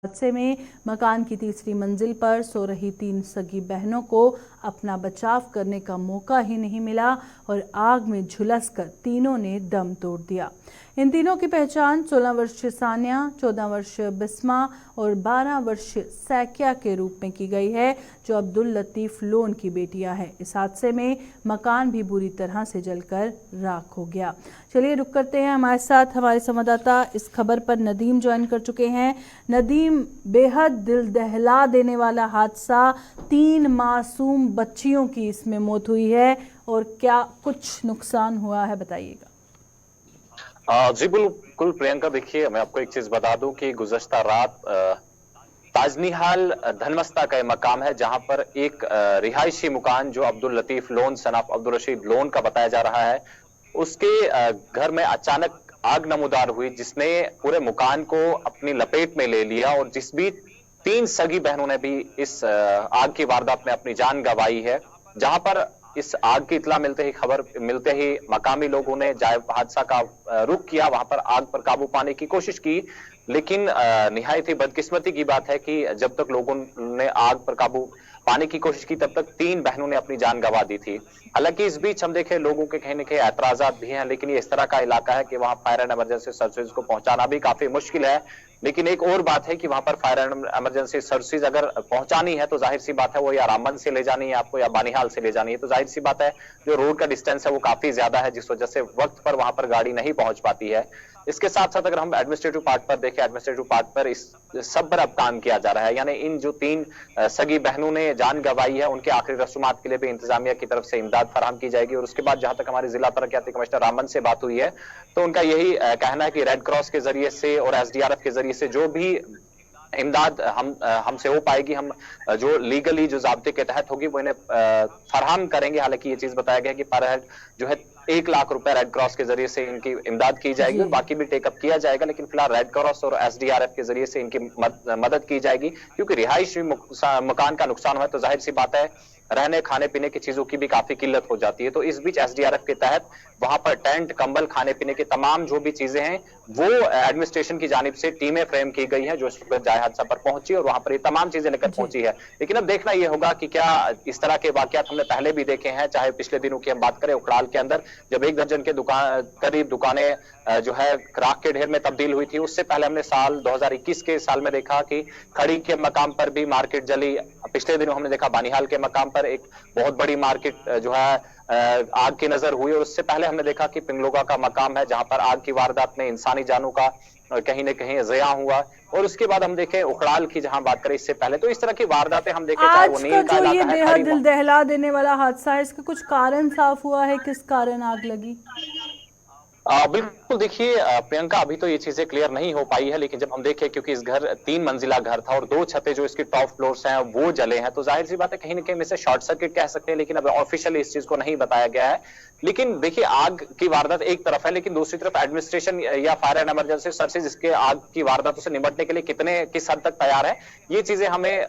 हादसे में मकान की तीसरी मंजिल पर सो रही 3 सगी बहनों को अपना बचाव करने का मौका ही नहीं मिला और आग में झुलसकर तीनों ने दम तोड़ दिया। इन तीनों की पहचान 16 वर्षीय सानिया, 14 वर्षीय बिस्मा और 12 वर्षीय सैकिया के रूप में की गई है, जो अब्दुल लतीफ लोन की बेटियां हैं। इस हादसे में मकान भी बुरी तरह से जलकर राख हो गया। चलिए रुक करते हैं, हमारे साथ हमारे संवाददाता इस खबर पर नदीम ज्वाइन कर चुके हैं। नदीम, बेहद दिल दहला देने वाला हादसा, 3 मासूम बच्चियों की इसमें मौत हुई है और क्या कुछ नुकसान हुआ है, बताइएगा। जी बिल्कुल प्रियंका, देखिए मैं आपको एक चीज बता दूं कि गुज़श्ता रात ताजनिहाल धनमस्ता का मकाम है, जहां पर एक रिहायशी मकान जो Abdul Latif loan son of Abdul Rashid loan का बताया जा रहा है, उसके घर में अचानक आग नमूदार हुई, जिसने पूरे मकान को अपनी लपेट में ले लिया और जिस भी 3 सगी बहनों ने भी इस आग की वारदात में अपनी जान गंवाई है। जहां पर इस आग की इत्ला मिलते ही, खबर मिलते ही मकामी लोगों ने हादसा का रुख किया, वहां पर आग पर काबू पाने की कोशिश की। लेकिन निहायत ही बदकिस्मती की बात है कि जब तक लोगों ने आग पर काबू पाने की कोशिश की, तब तक 3 बहनों ने अपनी जान गंवा दी थी। हालांकि इस बीच हम देखें लोगों के कहीं न कहीं एतराजात भी हैं, लेकिन ये इस तरह का इलाका है कि वहां फायर एंड इमरजेंसी सर्विसेज को पहुंचाना भी काफी मुश्किल है। लेकिन एक और बात है कि वहां पर फायर एंड इमरजेंसी सर्विसेज अगर पहुंचानी है तो जाहिर सी बात है वो या रामबन से ले जानी है आपको या बानिहाल से ले जानी है, तो जाहिर सी बात है जो रोड का डिस्टेंस है वो काफी ज्यादा है, जिस वजह से वक्त पर वहां पर गाड़ी नहीं पहुंच पाती है। इसके साथ साथ अगर हम एडमिनिस्ट्रेटिव पार्ट पर देखें, एडमिनिस्ट्रेटिव पार्ट पर इस सब पर अब काम किया जा रहा है, यानी इन जो 3 सगी बहनों ने जान गंवाई है उनके आखिरी रसूमात के लिए भी इंतजामिया की तरफ से इमदाद फराहम की जाएगी। और उसके बाद जहां तक हमारे जिला तरक्याती कमिश्नर रामबन से बात हुई है, तो उनका यही कहना है कि रेड क्रॉस के जरिए से और एसडीआरएफ के जरिए से जो भी इमदाद हमसे हो पाएगी, हम जो लीगली जो ज़ाब्ते के तहत होगी वो इन्हें फराहम करेंगे। हालांकि ये चीज बताया गया कि पर हेड जो है 1 लाख रुपए रेड क्रॉस के जरिए से इनकी इमदाद की जाएगी और बाकी भी टेकअप किया जाएगा, लेकिन फिलहाल रेड क्रॉस और एसडीआरएफ के जरिए से इनकी मदद की जाएगी, क्योंकि रिहायशी मकान का नुकसान हुआ है तो जाहिर सी बात है रहने खाने पीने की चीजों की भी काफी किल्लत हो जाती है। तो इस बीच एसडीआरएफ के तहत वहां पर टेंट, कंबल, खाने पीने की तमाम जो भी चीजें हैं वो एडमिनिस्ट्रेशन की जानिब से टीमें फ्रेम की गई हैं, जो इस वक्त जाए हादसा पर पहुंची और वहां पर ये तमाम चीजें लेकर पहुंची है। लेकिन अब देखना यह होगा कि क्या इस तरह के वाकयात हमने पहले भी देखे हैं, चाहे पिछले दिनों की हम बात करें उखड़ाल के अंदर जब 1 दर्जन के करीब दुकानें जो है राख के ढेर में तब्दील हुई थी। उससे पहले हमने साल 2021 के साल में देखा कि खड़ी के मकाम पर भी मार्केट जली। पिछले दिनों हमने देखा बानिहाल के मकाम पर एक बहुत बड़ी मार्केट जो है आग की नजर हुई, और उससे पहले हमने देखा कि पिंगलोगा का मकाम है जहां पर आग की वारदात में इंसानी जानों का कहीं न कहीं ज़िया हुआ। और उसके बाद हम देखें उखड़ाल की जहां बात करें इससे पहले, तो इस तरह की वारदातें हम देखें, चाहे वो नील का आज का जो ये इलाका है, बेहद दिल दहला देने वाला हादसा है, इसका कुछ कारण साफ हुआ है, किस कारण आग लगी? बिल्कुल, देखिए प्रियंका, अभी तो ये चीजें क्लियर नहीं हो पाई है, लेकिन जब हम देखें क्योंकि इस घर 3 मंजिला घर था और 2 छतें जो इसकी टॉप फ्लोर्स हैं वो जले हैं, तो जाहिर सी बात है कहीं न कहीं इसे शॉर्ट सर्किट कह सकते हैं, लेकिन अब ऑफिशियली इस चीज को नहीं बताया गया है। लेकिन देखिए आग की वारदात एक तरफ है, लेकिन दूसरी तरफ एडमिनिस्ट्रेशन या फायर एंड इमरजेंसी सर्विसेज इसके आग की वारदातों से निपटने के लिए किस हद तक तैयार है, ये चीजें हमें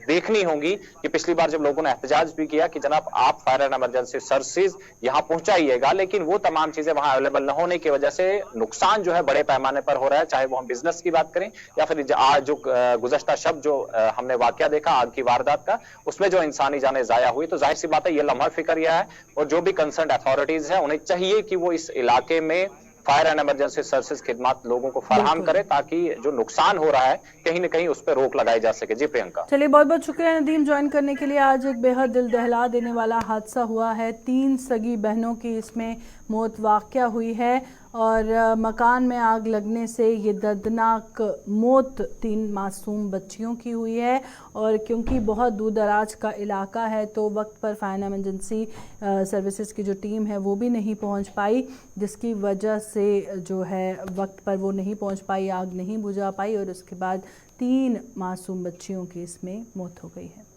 देखनी होंगी। कि पिछली बार जब लोगों ने एहतजाज भी किया कि जनाब आप फायर एंड इमरजेंसी सर्विसेज यहाँ पहुंचाइएगा, लेकिन वो तमाम चीजें वहां अवेलेबल न होने की वजह से नुकसान जो है बड़े पैमाने पर हो रहा है, चाहे वो हम बिजनेस की बात करें या फिर आज जो गुज़श्ता शब जो हमने वाकया देखा आग की वारदात का, उसमें जो इंसानी जानें जाया हुई, तो जाहिर सी बात है ये लम्हा फिक्र है। और जो भी कंसर्न अथॉरिटीज है उन्हें चाहिए कि वो इस इलाके में फायर एंड इमरजेंसी सर्विसेज खिदमत लोगों को फराहम करे, ताकि जो नुकसान हो रहा है कहीं न कहीं उस पर रोक लगाई जा सके। जी प्रियंका, चलिए बहुत बहुत शुक्रिया नदीम ज्वाइन करने के लिए। आज एक बेहद दिल दहला देने वाला हादसा हुआ है, 3 सगी बहनों की इसमें मौत वाक़या हुई है और मकान में आग लगने से ये दर्दनाक मौत 3 मासूम बच्चियों की हुई है। और क्योंकि बहुत दूर दराज का इलाका है तो वक्त पर फायर इमरजेंसी सर्विसेज की जो टीम है वो भी नहीं पहुंच पाई, जिसकी वजह से जो है वक्त पर वो नहीं पहुंच पाई, आग नहीं बुझा पाई और उसके बाद 3 मासूम बच्चियों की इसमें मौत हो गई है।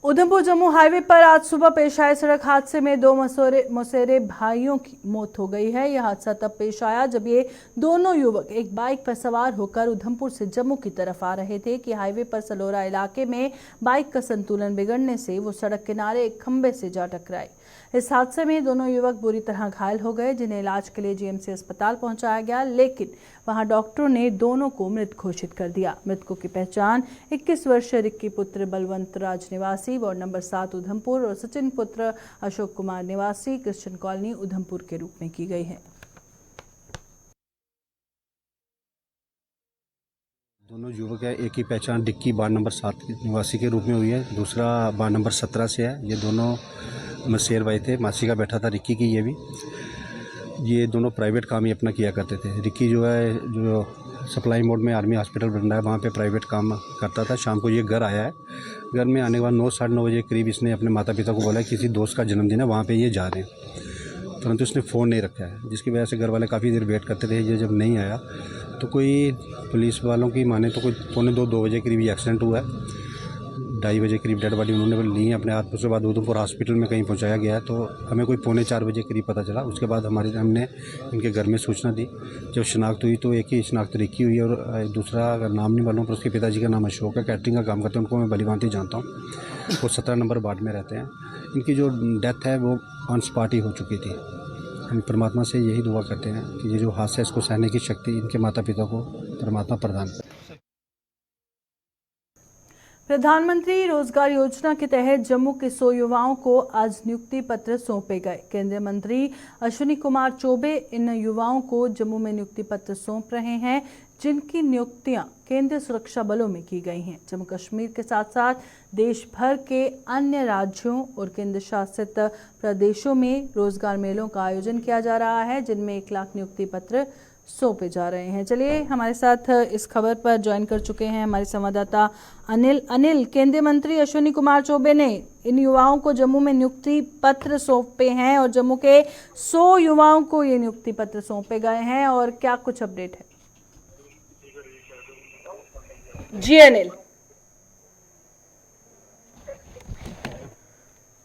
उधमपुर जम्मू हाईवे पर आज सुबह पेश आए सड़क हादसे में 2 मौसेरे भाइयों की मौत हो गई है। यह हादसा तब पेश आया जब ये दोनों युवक एक बाइक पर सवार होकर उधमपुर से जम्मू की तरफ आ रहे थे कि हाईवे पर सलोरा इलाके में बाइक का संतुलन बिगड़ने से वो सड़क किनारे एक खंबे से जा टकराए। इस हादसे में दोनों युवक बुरी तरह घायल हो गए, जिन्हें इलाज के लिए जीएमसी अस्पताल पहुंचाया गया, लेकिन वहां डॉक्टरों ने दोनों को मृत घोषित कर दिया। मृतकों की पहचान 21 वर्षीय रिक्की पुत्र बलवंत राज निवासी वार्ड नंबर 7 उधमपुर और सचिन पुत्र अशोक कुमार निवासी क्रिश्चियन कॉलोनी उधमपुर के रूप में की गई है। दोनों युवक है, एक की पहचान डिक्की वार्ड नंबर 7 निवासी के रूप में हुई है, दूसरा वार्ड नंबर 17 से है। ये दोनों मसेर भाई थे, मासी का बैठा था रिक्की की। ये दोनों प्राइवेट काम ही अपना किया करते थे। रिक्की जो है, जो सप्लाई मोड में आर्मी हॉस्पिटल बन रहा है, वहाँ पे प्राइवेट काम करता था। शाम को ये घर आया है, घर में आने के बाद 9 साढ़े 9 बजे करीब इसने अपने माता पिता को बोला किसी दोस्त का जन्मदिन है, वहाँ पे ये जा रहे हैं, परंतु इसने फ़ोन नहीं रखा है, जिसकी वजह से घर वाले काफ़ी देर वेट करते थे। ये जब नहीं आया तो कोई पुलिस वालों की माने तो कोई 2 बजे करीब ये एक्सीडेंट हुआ है। 2:30 बजे करीब डेड बॉडी उन्होंने ली है अपने हाथ। उसके बाद उधमपुर हॉस्पिटल में कहीं पहुंचाया गया, तो हमें कोई 3:45 बजे करीब पता चला। उसके बाद हमने इनके घर में सूचना दी। जब शिनाख्त हुई तो एक ही शिनाख्त रिक्की हुई और दूसरा नाम नहीं मालूम, पर उसके पिताजी का नाम अशोक है, कैटरिंग का काम करते हैं। उनको मैं भलीभांति जानता हूँ। वो 17 नंबर वार्ड में रहते हैं। इनकी जो डेथ है वो ऑन स्पॉट ही हो चुकी थी। हम परमात्मा से यही दुआ करते हैं कि ये जो हादसा है इसको सहने की शक्ति इनके माता पिता को परमात्मा प्रदान करे। प्रधानमंत्री रोजगार योजना के तहत जम्मू के 100 युवाओं को आज नियुक्ति पत्र सौंपे गए। केंद्रीय मंत्री अश्विनी कुमार चौबे इन युवाओं को जम्मू में नियुक्ति पत्र सौंप रहे हैं, जिनकी नियुक्तियां केंद्रीय सुरक्षा बलों में की गई हैं। जम्मू कश्मीर के साथ साथ देश भर के अन्य राज्यों और केंद्र शासित प्रदेशों में रोजगार मेलों का आयोजन किया जा रहा है, जिनमें 1 लाख नियुक्ति पत्र सौंपे जा रहे हैं। चलिए, हमारे साथ इस खबर पर ज्वाइन कर चुके हैं हमारे संवाददाता अनिल। केंद्रीय मंत्री अश्विनी कुमार चौबे ने इन युवाओं को जम्मू में नियुक्ति पत्र सौंपे हैं और जम्मू के 100 युवाओं को ये नियुक्ति पत्र सौंपे गए हैं, और क्या कुछ अपडेट है? जी अनिल,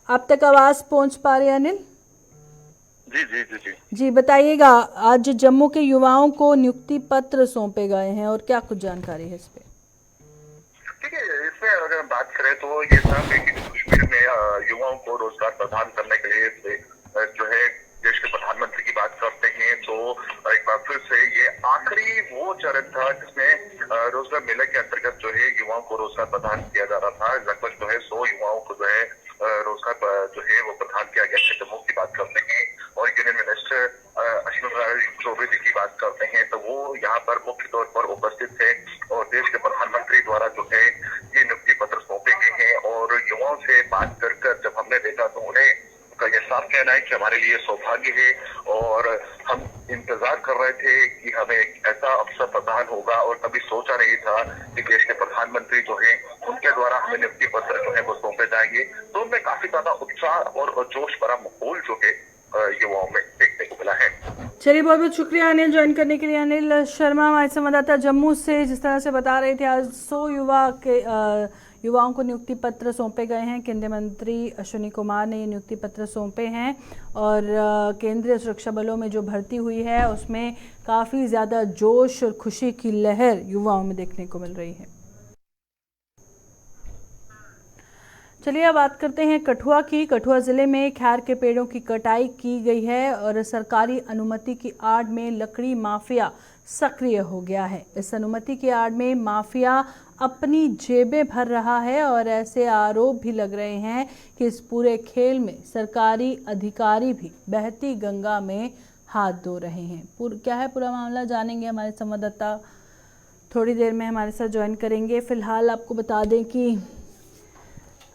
आप तक आवाज पहुंच पा रही है अनिल? जी बताइएगा, आज जम्मू के युवाओं को नियुक्ति पत्र सौंपे गए हैं और क्या कुछ जानकारी है इस पे? ठीक है, इसमें अगर बात करें तो ये सब कश्मीर में युवाओं को रोजगार प्रदान करने के लिए जो है देश के प्रधानमंत्री की बात करते हैं, तो एक बार फिर से ये आखिरी वो चरण था जिसमें रोजगार मेले के अंतर्गत जो है युवाओं को रोजगार प्रदान किया जा रहा था। लगभग जो है 100 युवाओं को जो है रोजगार जो है वो प्रदान किया गया है। जम्मू की बात करते हैं और यूनियन मिनिस्टर अश्विनी कुमार चौबे जी की बात करते हैं तो वो यहाँ पर मुख्य तौर पर उपस्थित थे और देश के प्रधानमंत्री द्वारा जो है ये नियुक्ति पत्र सौंपे गए हैं। और युवाओं से बात कर जब हमने देखा तो उन्हें ये साफ कहना है कि हमारे लिए सौभाग्य है और हम इंतजार कर रहे थे कि हमें एक ऐसा अवसर प्रदान होगा और कभी सोचा नहीं था कि देश के प्रधानमंत्री जो है उनके द्वारा हमें नियुक्ति पत्र जो है वो सौंपे जाएंगे। तो उनमें काफी ज्यादा उत्साह और जोश भरा माहौल जो है युवाओं में देखने को मिला है। चलिए, बहुत बहुत शुक्रिया अनिल ज्वाइन करने के लिए। अनिल शर्मा हमारे संवाददाता जम्मू से जिस तरह से बता रहे थे, आज 100 युवाओं को नियुक्ति पत्र सौंपे गए हैं। केंद्रीय मंत्री अश्विनी कुमार ने ये नियुक्ति पत्र सौंपे हैं और केंद्रीय सुरक्षा बलों में जो भर्ती हुई है उसमें काफ़ी ज़्यादा जोश और खुशी की लहर युवाओं में देखने को मिल रही है। चलिए, अब बात करते हैं कठुआ की। कठुआ जिले में खैर के पेड़ों की कटाई की गई है और सरकारी अनुमति की आड़ में लकड़ी माफिया सक्रिय हो गया है। इस अनुमति की आड़ में माफिया अपनी जेबें भर रहा है और ऐसे आरोप भी लग रहे हैं कि इस पूरे खेल में सरकारी अधिकारी भी बहती गंगा में हाथ धो रहे हैं। क्या है पूरा मामला, जानेंगे। हमारे संवाददाता थोड़ी देर में हमारे साथ ज्वाइन करेंगे। फिलहाल आपको बता दें कि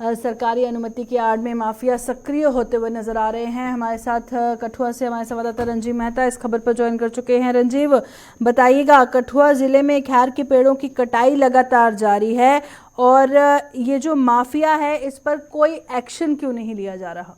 सरकारी अनुमति की आड़ में माफिया सक्रिय होते हुए नजर आ रहे हैं। हमारे साथ कठुआ से हमारे संवाददाता रंजीव मेहता इस खबर पर ज्वाइन कर चुके हैं। रंजीव, बताइएगा, कठुआ जिले में खैर के पेड़ों की कटाई लगातार जारी है और ये जो माफिया है इस पर कोई एक्शन क्यों नहीं लिया जा रहा?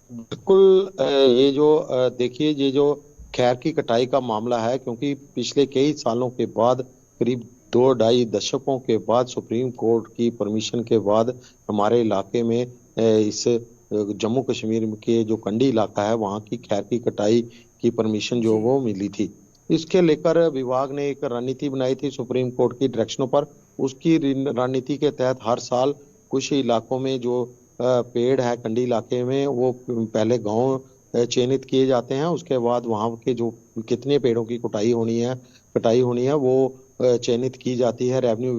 बिल्कुल, ये जो देखिए, ये जो खैर की कटाई का मामला है, क्योंकि पिछले कई सालों के बाद, करीब 2-2.5 दशकों के बाद, सुप्रीम कोर्ट की परमिशन के बाद हमारे इलाके में इस जम्मू कश्मीर के जो कंडी इलाका है वहाँ की खैर की कटाई की परमिशन जो वो मिली थी। इसके लेकर विभाग ने एक रणनीति बनाई थी सुप्रीम कोर्ट की डायरेक्शनों पर। उसकी रणनीति के तहत हर साल कुछ इलाकों में जो पेड़ है कंडी इलाके में, वो पहले गांव चिन्हित किए जाते हैं। उसके बाद वहां के जो कितने पेड़ों की कटाई होनी है वो चयनित की जाती है रेवेन्यू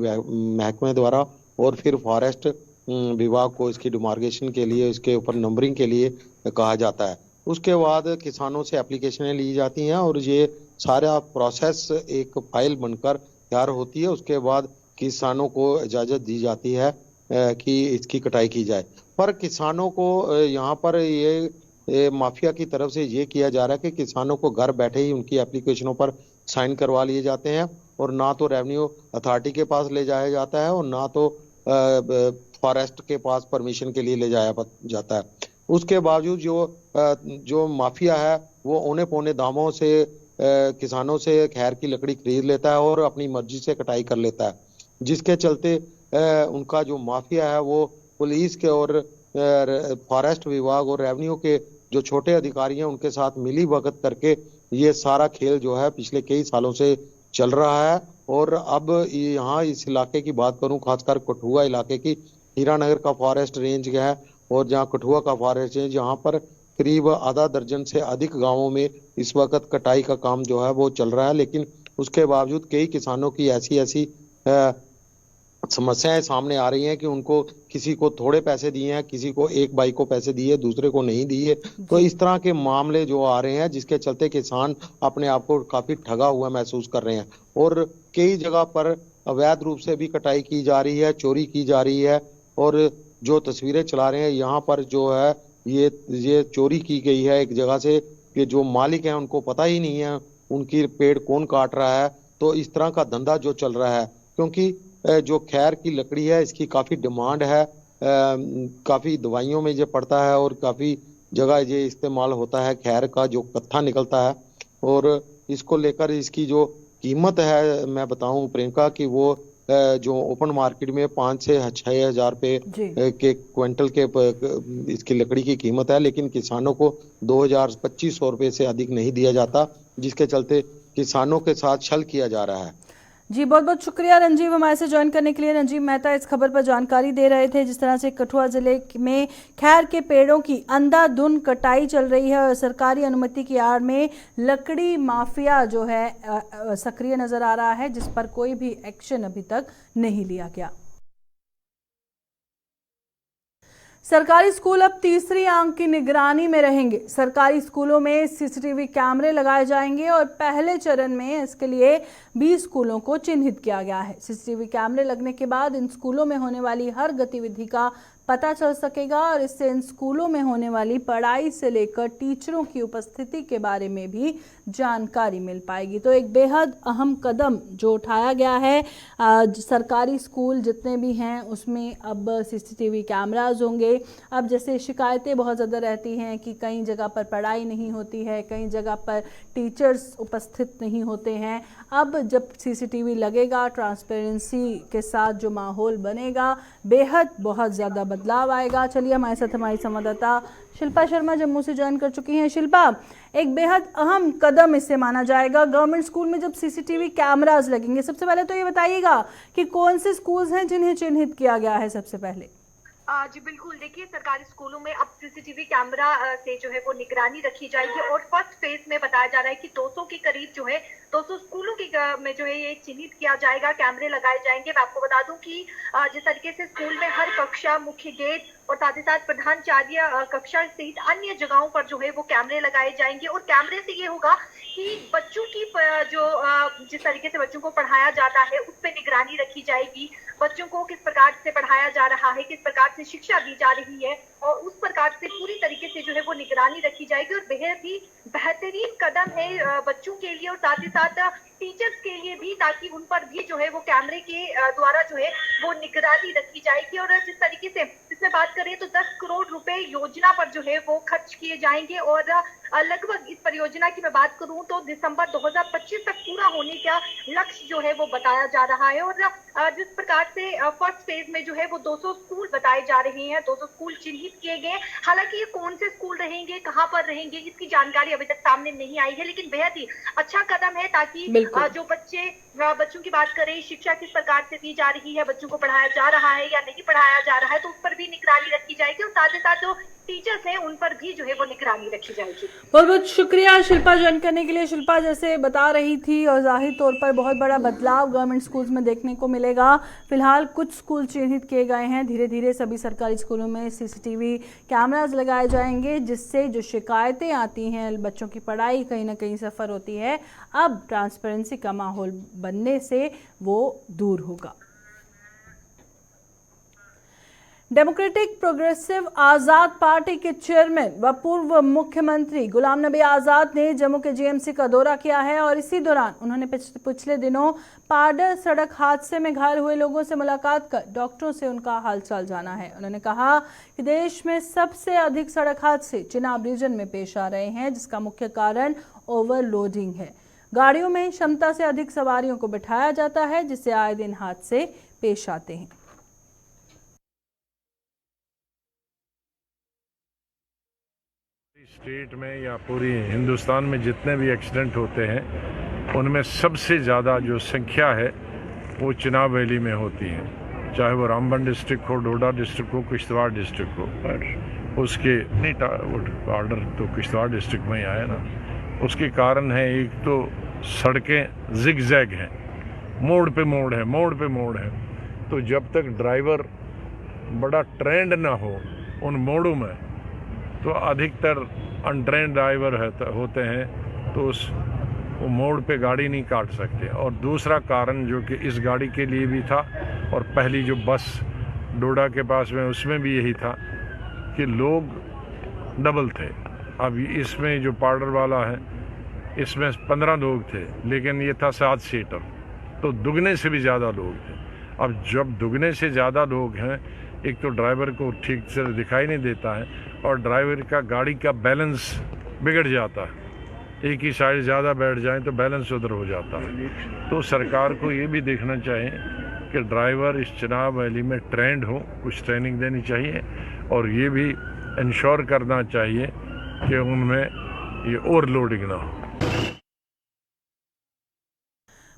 महकमे द्वारा, और फिर फॉरेस्ट विभाग को इसकी डिमार्केशन के लिए, इसके ऊपर नंबरिंग के लिए कहा जाता है। उसके बाद किसानों से एप्लीकेशनें ली जाती हैं और ये सारा प्रोसेस एक फाइल बनकर तैयार होती है। उसके बाद किसानों को इजाजत दी जाती है कि इसकी कटाई की जाए। पर किसानों को यहाँ पर ये माफिया की तरफ से ये किया जा रहा है कि किसानों को घर बैठे ही उनकी एप्लीकेशनों पर साइन करवा लिए जाते हैं, और ना तो रेवेन्यू अथॉरिटी के पास ले जाया जाता है और ना तो फॉरेस्ट के पास परमिशन के लिए ले जाया जाता है। उसके बावजूद जो माफिया है वो औने पौने दामों से किसानों से खैर की लकड़ी खरीद लेता है और अपनी मर्जी से कटाई कर लेता है, जिसके चलते उनका जो माफिया है वो पुलिस के और फॉरेस्ट विभाग और रेवेन्यू के जो छोटे अधिकारी हैं उनके साथ मिली भगत करके ये सारा खेल जो है पिछले कई सालों से चल रहा है। और अब यहाँ इस इलाके की बात करूं, खासकर कठुआ इलाके की, हीरानगर का फॉरेस्ट रेंज है और जहाँ कठुआ का फॉरेस्ट रेंज, यहाँ पर करीब आधा दर्जन से अधिक गांवों में इस वक्त कटाई का काम जो है वो चल रहा है। लेकिन उसके बावजूद कई किसानों की ऐसी समस्याएं सामने आ रही हैं कि उनको किसी को थोड़े पैसे दिए हैं, किसी को एक भाई को पैसे दिए, दूसरे को नहीं दिए। तो इस तरह के मामले जो आ रहे हैं जिसके चलते किसान अपने आप को काफी ठगा हुआ महसूस कर रहे हैं और कई जगह पर अवैध रूप से भी कटाई की जा रही है, चोरी की जा रही है। और जो तस्वीरें चला रहे हैं यहाँ पर जो है ये चोरी की गई है एक जगह से, कि जो मालिक हैं उनको पता ही नहीं है उनकी पेड़ कौन काट रहा है। तो इस तरह का धंधा जो चल रहा है, क्योंकि जो खैर की लकड़ी है इसकी काफी डिमांड है, काफी दवाइयों में ये पड़ता है और काफी जगह ये इस्तेमाल होता है। खैर का जो कत्था निकलता है और इसको लेकर इसकी जो कीमत है मैं बताऊं प्रियंका कि वो जो ओपन मार्केट में 5 से 6 हजार रुपए के क्विंटल के इसकी लकड़ी की कीमत है, लेकिन किसानों को 2,2500 रुपए से अधिक नहीं दिया जाता, जिसके चलते किसानों के साथ छल किया जा रहा है। जी बहुत बहुत शुक्रिया रंजीव हमारे से ज्वाइन करने के लिए। रंजीव मेहता इस खबर पर जानकारी दे रहे थे। जिस तरह से कठुआ जिले में खैर के पेड़ों की अंधाधुंध कटाई चल रही है और सरकारी अनुमति की आड़ में लकड़ी माफिया जो है सक्रिय नजर आ रहा है, जिस पर कोई भी एक्शन अभी तक नहीं लिया गया। सरकारी स्कूल अब तीसरी आंख की निगरानी में रहेंगे। सरकारी स्कूलों में सीसीटीवी कैमरे लगाए जाएंगे और पहले चरण में इसके लिए 20 स्कूलों को चिन्हित किया गया है। सीसीटीवी कैमरे लगने के बाद इन स्कूलों में होने वाली हर गतिविधि का पता चल सकेगा और इससे इन स्कूलों में होने वाली पढ़ाई से लेकर टीचरों की उपस्थिति के बारे में भी जानकारी मिल पाएगी। तो एक बेहद अहम कदम जो उठाया गया है। सरकारी स्कूल जितने भी हैं उसमें अब सीसीटीवी कैमराज होंगे। अब जैसे शिकायतें बहुत ज़्यादा रहती हैं कि कई जगह पर पढ़ाई नहीं होती है, कई जगह पर टीचर्स उपस्थित नहीं होते हैं। अब जब सीसीटीवी लगेगा, ट्रांसपेरेंसी के साथ जो माहौल बनेगा, बेहद बहुत ज़्यादा बदलाव आएगा। चलिए हमारे साथ हमारी संवाददाता शिल्पा शर्मा जम्मू से ज्वाइन कर चुकी हैं। शिल्पा, एक बेहद अहम कदम इसे माना जाएगा। गवर्नमेंट स्कूल में जब सीसीटीवी कैमरास लगेंगे, सबसे पहले तो ये बताइएगा कि कौन से स्कूल्स हैं जिन्हें चिन्हित किया गया है सबसे पहले? जी बिल्कुल, देखिए सरकारी स्कूलों में अब सीसीटीवी कैमरा से जो है वो निगरानी रखी जाएगी और फर्स्ट फेज में बताया जा रहा है कि 200 के करीब जो है 200 स्कूलों की में जो है ये चिन्हित किया जाएगा, कैमरे लगाए जाएंगे। मैं आपको बता दूं कि जिस तरीके से स्कूल में हर कक्षा, मुख्य गेट और साथ ही साथ प्रधानाचार्य कक्षा सहित अन्य जगहों पर जो है वो कैमरे लगाए जाएंगे और कैमरे से ये होगा कि बच्चों की जो जिस तरीके से बच्चों को पढ़ाया जाता है उस पर निगरानी रखी जाएगी। बच्चों को किस प्रकार से पढ़ाया जा रहा है, किस प्रकार से शिक्षा दी जा रही है और उस प्रकार से पूरी तरीके से जो है वो निगरानी रखी जाएगी और बेहद ही बेहतरीन कदम है बच्चों के लिए और साथ ही साथ टीचर्स के लिए भी, ताकि उन पर भी जो है वो कैमरे के द्वारा जो है वो निगरानी रखी जाएगी। और जिस तरीके से इसमें बात करें तो 10 करोड़ रुपए योजना पर जो है वो खर्च किए जाएंगे और लगभग इस परियोजना की मैं बात करूं तो दिसंबर 2025 तक पूरा होने का लक्ष्य जो है वो बताया जा रहा है। और जिस प्रकार से फर्स्ट फेज में जो है वो 200 स्कूल बताए जा रहे हैं, 200 स्कूल चिन्हित किए गए। हालांकि ये कौन से स्कूल रहेंगे, कहां पर रहेंगे, इसकी जानकारी अभी तक सामने नहीं आई है, लेकिन बेहद ही अच्छा कदम है ताकि जो बच्चों की बात करें, शिक्षा किस प्रकार से दी जा रही है, बच्चों को पढ़ाया जा रहा है या नहीं पढ़ाया जा रहा है, तो उस पर भी भी निगरानी रखी जाएगी और साथ ही साथ जो टीचर्स हैं उन पर भी जो है वो निगरानी रखी जाएगी। बहुत बहुत शुक्रिया शिल्पा ज्वाइन करने के लिए। शिल्पा जैसे बता रही थी और जाहिर तौर पर बहुत बड़ा बदलाव गवर्नमेंट स्कूल्स में देखने को मिलेगा। फिलहाल कुछ स्कूल चिन्हित किए गए हैं, धीरे धीरे सभी सरकारी स्कूलों में सीसीटीवी कैमराज लगाए जाएंगे, जिससे जो शिकायतें आती हैं, बच्चों की पढ़ाई कहीं ना कहीं सफ़र होती है, अब ट्रांसपेरेंसी का माहौल बनने से वो दूर होगा। डेमोक्रेटिक प्रोग्रेसिव आज़ाद पार्टी के चेयरमैन व पूर्व मुख्यमंत्री गुलाम नबी आज़ाद ने जम्मू के जीएमसी का दौरा किया है और इसी दौरान उन्होंने पिछले दिनों पाडर सड़क हादसे में घायल हुए लोगों से मुलाकात कर डॉक्टरों से उनका हालचाल जाना है। उन्होंने कहा कि देश में सबसे अधिक सड़क हादसे चिनाब रीजन में पेश आ रहे हैं, जिसका मुख्य कारण ओवरलोडिंग है। गाड़ियों में क्षमता से अधिक सवारियों को बिठाया जाता है, जिससे आए दिन हादसे पेश आते हैं। स्टेट में या पूरी हिंदुस्तान में जितने भी एक्सीडेंट होते हैं उनमें सबसे ज़्यादा जो संख्या है वो चिनाब वैली में होती है, चाहे वो रामबन डिस्ट्रिक्ट हो, डोडा डिस्ट्रिक्ट हो, किश्तवाड़ डिस्ट्रिक्ट हो। पर उसके नहीं ऑर्डर तो किश्तवाड़ डिस्ट्रिक्ट में ही आया ना। उसके कारण है, एक तो सड़कें जिगजैग हैं, मोड़ पे मोड़ है, मोड़ पे मोड़ है। तो जब तक ड्राइवर बड़ा ट्रेंड ना हो उन मोड़ों में, तो अधिकतर अनट्रेंड ड्राइवर होते हैं, तो उस वो मोड़ पे गाड़ी नहीं काट सकते। और दूसरा कारण जो कि इस गाड़ी के लिए भी था और पहली जो बस डोडा के पास में उसमें भी यही था कि लोग डबल थे। अब इसमें जो पार्डर वाला है इसमें 15 लोग थे, लेकिन ये था 7 सीटर, तो दुगने से भी ज़्यादा लोग थे। अब जब दुगने से ज़्यादा लोग हैं, एक तो ड्राइवर को ठीक से दिखाई नहीं देता है और ड्राइवर का गाड़ी का बैलेंस बिगड़ जाता है। एक ही साइड ज़्यादा बैठ जाए तो बैलेंस उधर हो जाता है। तो सरकार को ये भी देखना चाहिए कि ड्राइवर इस चिनाब वैली में ट्रेंड हो, कुछ ट्रेनिंग देनी चाहिए और ये भी इंश्योर करना चाहिए कि उनमें ये ओवरलोडिंग ना हो।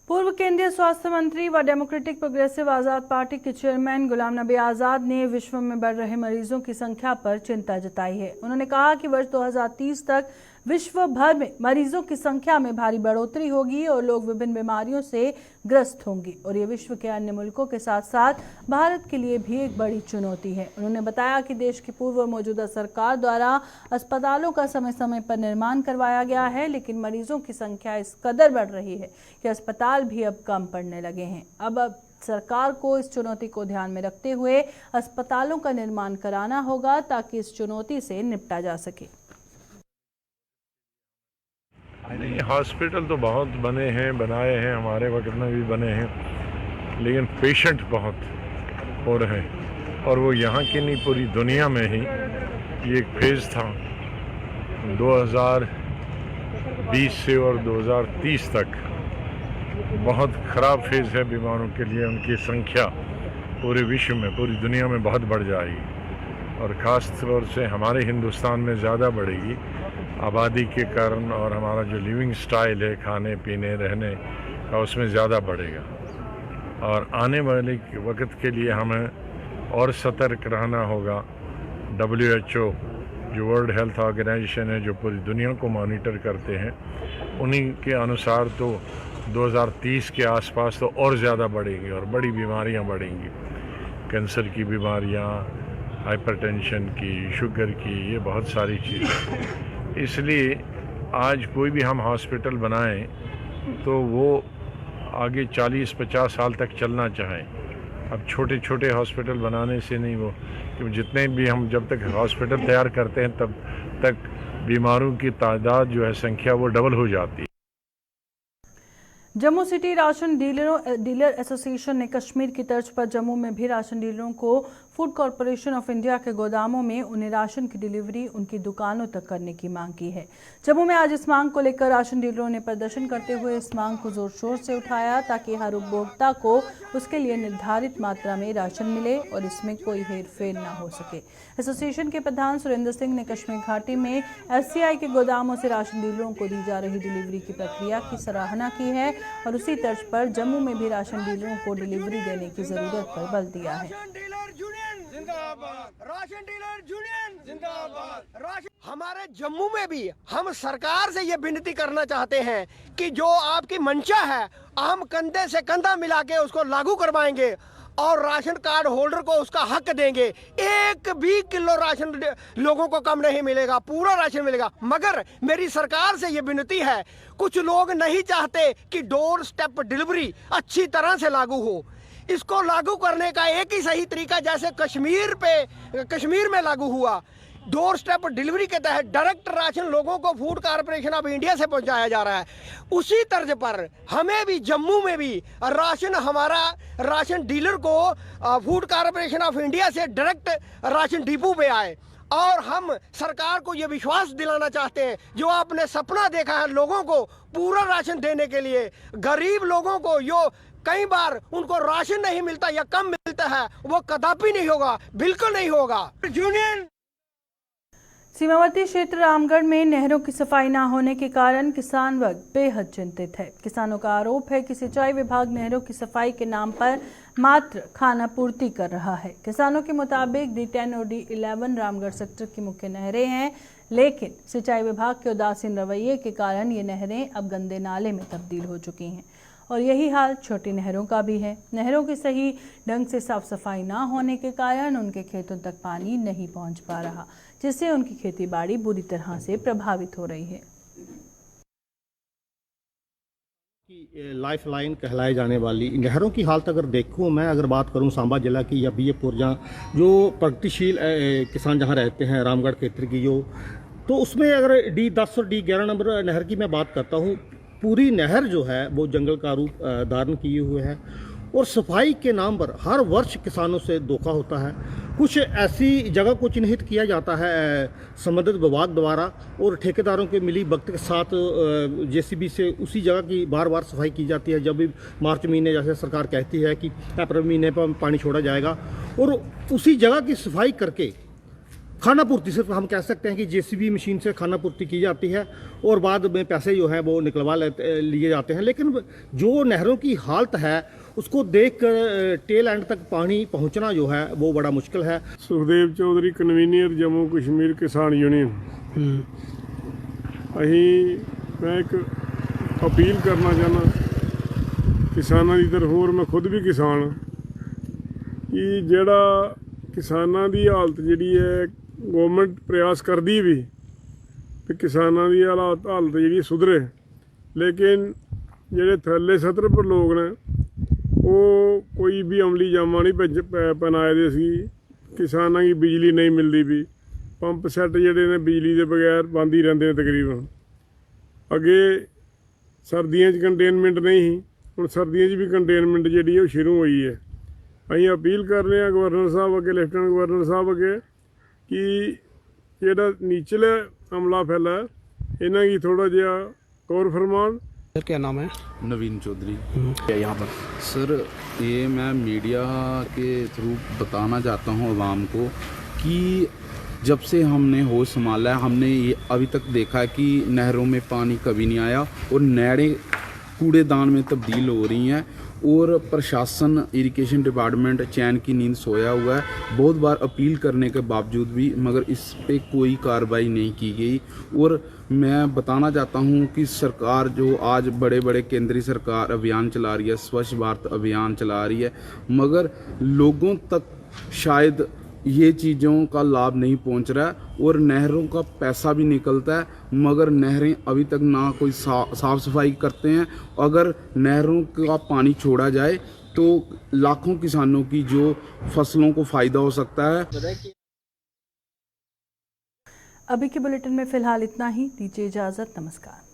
पूर्व केंद्रीय स्वास्थ्य मंत्री व डेमोक्रेटिक प्रोग्रेसिव आज़ाद पार्टी के चेयरमैन गुलाम नबी आज़ाद ने विश्व में बढ़ रहे मरीजों की संख्या पर चिंता जताई है। उन्होंने कहा कि वर्ष 2030 तक विश्व भर में मरीजों की संख्या में भारी बढ़ोतरी होगी और लोग विभिन्न बीमारियों से ग्रस्त होंगे और ये विश्व के अन्य मुल्कों के साथ साथ भारत के लिए भी एक बड़ी चुनौती है। उन्होंने बताया कि देश की पूर्व मौजूदा सरकार द्वारा अस्पतालों का समय समय पर निर्माण करवाया गया है, लेकिन मरीजों की संख्या इस कदर बढ़ रही है कि अस्पताल भी अब कम पड़ने लगे हैं। अब सरकार को इस चुनौती को ध्यान में रखते हुए अस्पतालों का निर्माण कराना होगा ताकि इस चुनौती से निपटा जा सके। हॉस्पिटल तो बहुत बने हैं, बनाए हैं, हमारे वक्त में भी बने हैं, लेकिन पेशेंट बहुत हो रहे हैं और वो यहाँ की नहीं पूरी दुनिया में ही। ये एक फेज़ था 2020 से और 2030 तक, बहुत ख़राब फेज़ है बीमारों के लिए। उनकी संख्या पूरे विश्व में, पूरी दुनिया में बहुत बढ़ जाएगी और ख़ास तौर से हमारे हिंदुस्तान में ज़्यादा बढ़ेगी आबादी के कारण, और हमारा जो लिविंग स्टाइल है, खाने पीने रहने का, उसमें ज़्यादा बढ़ेगा। और आने वाले वक्त के लिए हमें और सतर्क रहना होगा। WHO जो वर्ल्ड हेल्थ ऑर्गेनाइजेशन है, जो पूरी दुनिया को मॉनिटर करते हैं, उन्हीं के अनुसार तो 2030 के आसपास तो और ज़्यादा बढ़ेंगी और बड़ी बीमारियां बढ़ेंगी। कैंसर की बीमारियां, हाइपरटेंशन की, शुगर की, ये बहुत सारी चीज़ें। इसलिए आज कोई भी हम हॉस्पिटल बनाएं तो वो आगे 40-50 साल तक चलना चाहें। अब छोटे छोटे हॉस्पिटल बनाने से नहीं, वो क्योंकि जितने भी हम जब तक हॉस्पिटल तैयार करते हैं तब तक बीमारों की तादाद जो है, संख्या, वो डबल हो जाती है। Jammu city ration dealer association ने कश्मीर की तर्ज पर जम्मू में भी राशन डीलरों को फूड कॉरपोरेशन ऑफ इंडिया के गोदामों में उन्हें राशन की डिलीवरी उनकी दुकानों तक करने की मांग की है। जम्मू में आज इस मांग को लेकर राशन डीलरों ने प्रदर्शन करते हुए इस मांग को जोर शोर से उठाया ताकि हर उपभोक्ता को उसके लिए निर्धारित मात्रा में राशन मिले और इसमें कोई हेरफेर न हो सके। एसोसिएशन के प्रधान सुरेंद्र सिंह ने कश्मीर घाटी में FCI के गोदामों से राशन डीलरों को दी जा रही डिलीवरी की प्रक्रिया की सराहना की है और उसी तर्ज पर जम्मू में भी राशन डीलरों को डिलीवरी देने की जरूरत पर बल दिया है। जिंदाबाद। राशन डीलर यूनियन जिंदाबाद। राशन हमारे जम्मू में भी हम सरकार से ये विनती करना चाहते हैं कि जो आपकी मंशा है हम कंधे से कंधा मिला के उसको लागू करवाएंगे और राशन कार्ड होल्डर को उसका हक देंगे। 1 भी किलो राशन लोगों को कम नहीं मिलेगा, पूरा राशन मिलेगा। मगर मेरी सरकार से ये विनती है, कुछ लोग नहीं चाहते कि डोर स्टेप डिलीवरी अच्छी तरह से लागू हो। इसको लागू करने का एक ही सही तरीका जैसे कश्मीर में लागू हुआ, डोर स्टेप डिलीवरी के तहत डायरेक्ट राशन लोगों को फूड कॉर्पोरेशन ऑफ इंडिया से पहुंचाया जा रहा है। उसी तर्ज पर हमें भी जम्मू में भी हमारा राशन डीलर को फूड कॉर्पोरेशन ऑफ इंडिया से डायरेक्ट राशन डिपो पे आए। और हम सरकार को ये विश्वास दिलाना चाहते हैं, जो आपने सपना देखा है लोगों को पूरा राशन देने के लिए, गरीब लोगों को जो कई बार उनको राशन नहीं मिलता या कम मिलता है, वो कदापि नहीं होगा, बिल्कुल नहीं होगा। यूनियन सीमावर्ती क्षेत्र रामगढ़ में नहरों की सफाई न होने के कारण किसान वर्ग बेहद चिंतित है। किसानों का आरोप है कि सिंचाई विभाग नहरों की सफाई के नाम पर मात्र खाना पूर्ति कर रहा है। किसानों के मुताबिक D10 और D11 रामगढ़ सेक्टर की मुख्य नहरें हैं, लेकिन सिंचाई विभाग के उदासीन रवैये के कारण ये नहरें अब गंदे नाले में तब्दील हो चुकी हैं और यही हाल छोटी नहरों का भी है। नहरों की सही ढंग से साफ सफाई ना होने के कारण उनके खेतों तक पानी नहीं पहुंच पा रहा, जिससे उनकी खेती बाड़ी बुरी तरह से प्रभावित हो रही है। लाइफ लाइन कहलाए जाने वाली नहरों की हालत अगर देखूं, मैं अगर बात करूं सांबा जिला की या बीएपुर जहाँ जो प्रगतिशील किसान जहाँ रहते हैं रामगढ़ क्षेत्र की, जो तो उसमें अगर D10 और D11 नंबर नहर की मैं बात करता हूँ, पूरी नहर जो है वो जंगल का रूप धारण किए हुए है और सफाई के नाम पर हर वर्ष किसानों से धोखा होता है। कुछ ऐसी जगह को चिन्हित किया जाता है संबंधित विभाग द्वारा और ठेकेदारों के मिली भगत के साथ JCB से उसी जगह की बार बार सफाई की जाती है। जब भी मार्च महीने जैसे सरकार कहती है कि अप्रैल महीने पर पानी छोड़ा जाएगा और उसी जगह की सफाई करके खाना पूर्ति, सिर्फ हम कह सकते हैं कि JCB मशीन से खाना पूर्ति की जाती है और बाद में पैसे जो है वो निकलवा लिए जाते हैं। लेकिन जो नहरों की हालत है उसको देख कर टेल एंड तक पानी पहुंचना जो है वो बड़ा मुश्किल है। सुखदेव चौधरी कन्वीनियर जम्मू कश्मीर किसान यूनियन। मैं एक अपील करना चाहना किसानों की तरफ, और मैं खुद भी किसान कि जेड़ा किसानों की हालत जी है गौरमेंट प्रयास करती भी कि किसानों की हालत जी सुधरे, लेकिन जेडे थल्ले सतर पर लोग ने वो कोई भी अमली जामा नहीं पहनाए दे सी। किसानों की बिजली नहीं मिलती भी, पंप सैट जेडे ने बिजली के बगैर बंद ही रहते हैं तकरीबन। अगे सर्दियों कंटेनमेंट नहीं ही, हुण सर्दियों भी कंटेनमेंट जी है शुरू हुई है। असीं अपील कर रहे हैं गवर्नर साहब अगे, लेफ्टिनेंट गवर्नर साहब अगे कि जेड़ा नीचले अमला फैला इन्हां की थोड़ा जिहा गौर फरमान। सर क्या नाम है? नवीन चौधरी। क्या यहाँ पर? सर ये मैं मीडिया के थ्रू बताना चाहता हूँ आवाम को कि जब से हमने होश संभाला है हमने ये अभी तक देखा है कि नहरों में पानी कभी नहीं आया और नहरें कूड़ेदान में तब्दील हो रही हैं और प्रशासन इरिगेशन डिपार्टमेंट चैन की नींद सोया हुआ है। बहुत बार अपील करने के बावजूद भी मगर इस पे कोई कार्रवाई नहीं की गई। और मैं बताना चाहता हूँ कि सरकार जो आज बड़े बड़े केंद्रीय सरकार अभियान चला रही है, स्वच्छ भारत अभियान चला रही है, मगर लोगों तक शायद ये चीज़ों का लाभ नहीं पहुंच रहा है और नहरों का पैसा भी निकलता है मगर नहरें अभी तक ना कोई साफ़ सफाई करते हैं। अगर नहरों का पानी छोड़ा जाए तो लाखों किसानों की जो फसलों को फ़ायदा हो सकता है। अभी के बुलेटिन में फिलहाल इतना ही, दीजिए इजाज़त, नमस्कार।